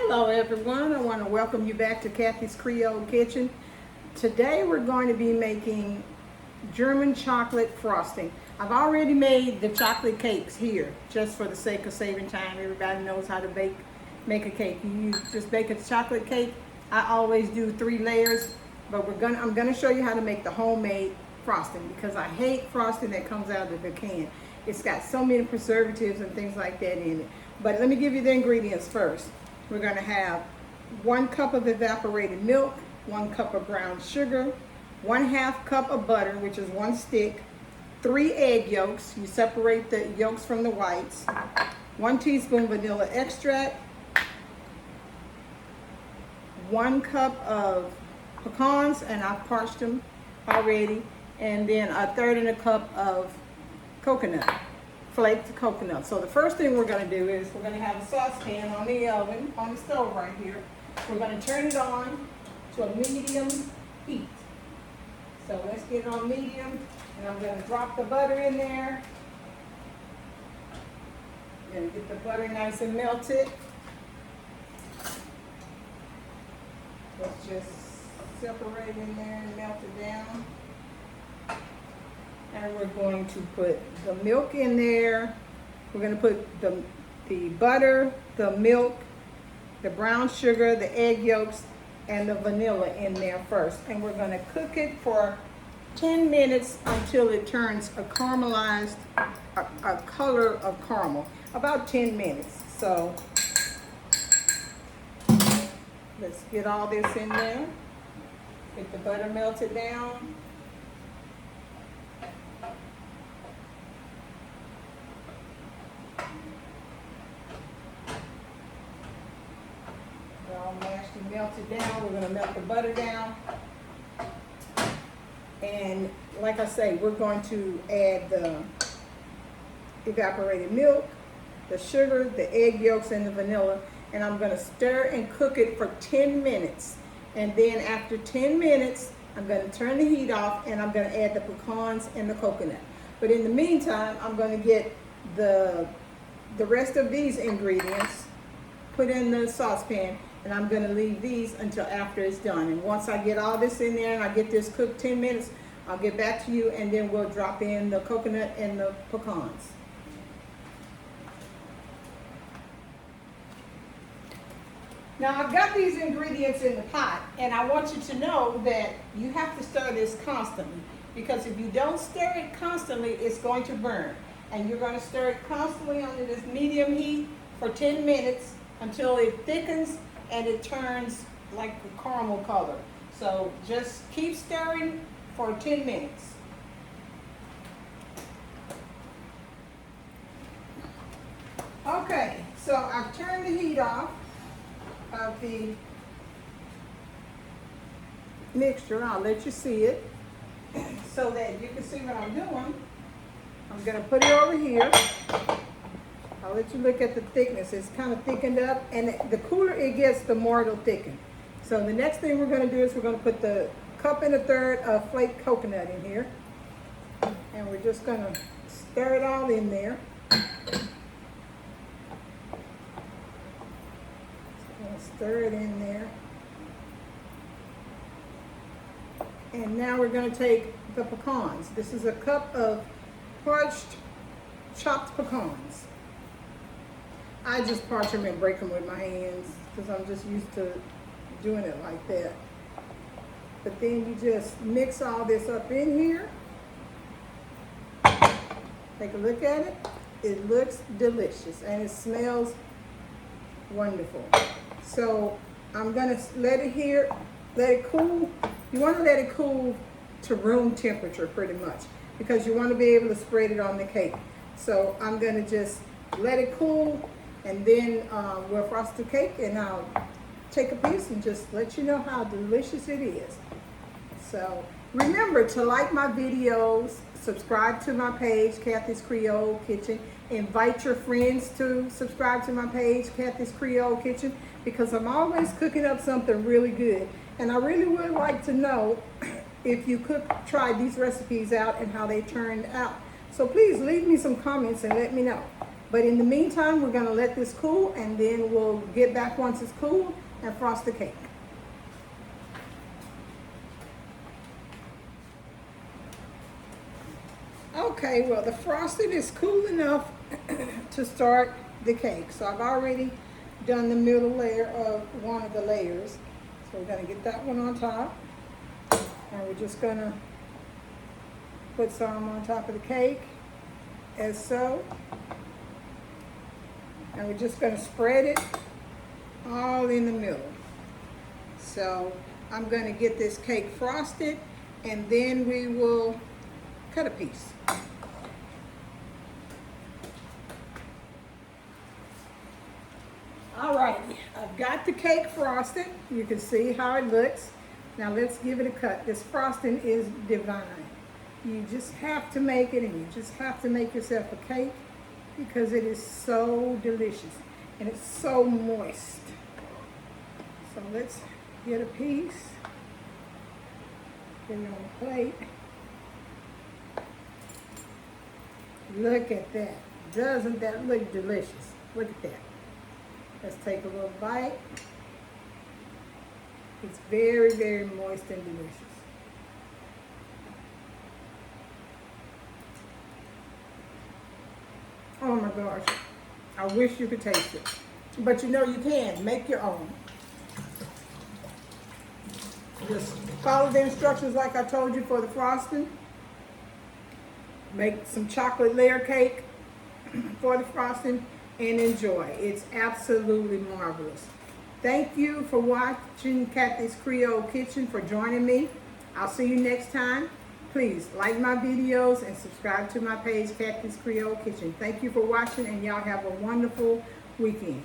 Hello everyone, I want to welcome you back to Kathy's Creole Kitchen. Today we're going to be making German chocolate frosting. I've already made the chocolate cakes here just for the sake of saving time. Everybody knows how to make a cake. You just bake a chocolate cake. I always do 3 layers, but I'm gonna show you how to make the homemade frosting because I hate frosting that comes out of the can. It's got so many preservatives and things like that in it. But let me give you the ingredients first. We're going to have 1 cup of evaporated milk, 1 cup of brown sugar, 1/2 cup of butter, which is 1 stick, 3 egg yolks. You separate the yolks from the whites, 1 teaspoon vanilla extract, 1 cup of pecans, and I've parched them already, and then 1/3 cup of coconut. Flaked coconut. So the first thing we're going to do is we're going to have a saucepan on the oven, on the stove right here. We're going to turn it on to a medium heat. So let's get it on medium, and I'm going to drop the butter in there. I'm going to get the butter nice and melted. Let's just separate in there and melt it down. And we're going to put the milk in there. We're going to put the butter, the milk, the brown sugar, the egg yolks, and the vanilla in there first. And we're going to cook it for 10 minutes until it turns a caramelized, a color of caramel. About 10 minutes. So let's get all this in there. Get the butter melted down. All mashed and melted down. We're going to melt the butter down. And like I say, we're going to add the evaporated milk, the sugar, the egg yolks, and the vanilla. And I'm going to stir and cook it for 10 minutes. And then after 10 minutes, I'm going to turn the heat off and I'm going to add the pecans and the coconut. But in the meantime, I'm going to get the rest of these ingredients put in the saucepan. And I'm going to leave these until after it's done. And once I get all this in there and I get this cooked 10 minutes, I'll get back to you and then we'll drop in the coconut and the pecans. Now I've got these ingredients in the pot, and I want you to know that you have to stir this constantly, because if you don't stir it constantly, it's going to burn. And you're going to stir it constantly under this medium heat for 10 minutes until it thickens and it turns like a caramel color. So just keep stirring for 10 minutes. Okay, so I've turned the heat off of the mixture. I'll let you see it so that you can see what I'm doing. I'm going to put it over here. I'll let you look at the thickness. It's kind of thickened up, and the cooler it gets, the more it'll thicken. So the next thing we're going to do is we're going to put the 1 1/3 cup of flaked coconut in here, and we're just going to stir it all in there. Stir it in there. And now we're going to take the pecans. This is 1 cup of parched, chopped pecans. I just parch them and break them with my hands because I'm just used to doing it like that. But then you just mix all this up in here. Take a look at it. It looks delicious and it smells wonderful. So I'm going to let it cool. You want to let it cool to room temperature pretty much, because you want to be able to spread it on the cake. So I'm going to just let it cool, and then we'll frost the cake, and I'll take a piece and just let you know how delicious it is. So remember to like my videos, subscribe to my page, Kathy's Creole Kitchen. Invite your friends to subscribe to my page, Kathy's Creole Kitchen, because I'm always cooking up something really good. And I really would like to know if you tried these recipes out and how they turned out. So please leave me some comments and let me know. But in the meantime, we're gonna let this cool, and then we'll get back once it's cool and frost the cake. Okay, well, the frosting is cool enough to start the cake. So I've already done the middle layer of one of the layers. So we're gonna get that one on top. And we're just gonna put some on top of the cake, as so. And we're just gonna spread it all in the middle. So I'm gonna get this cake frosted, and then we will cut a piece. All right, I've got the cake frosted. You can see how it looks. Now let's give it a cut. This frosting is divine. You just have to make it, and you just have to make yourself a cake because it is so delicious and it's so moist. So let's get a piece, put it on the plate. Look at that. Doesn't that look delicious? Look at that. Let's take a little bite. It's very, very moist and delicious. Oh my gosh. I wish you could taste it. But you know you can. Make your own. Just follow the instructions like I told you for the frosting. Make some chocolate layer cake for the frosting and enjoy. It's absolutely marvelous. Thank you for watching Kathy's Creole Kitchen, for joining me. I'll see you next time. Please like my videos and subscribe to my page, Kathy's Creole Kitchen. Thank you for watching, and y'all have a wonderful weekend.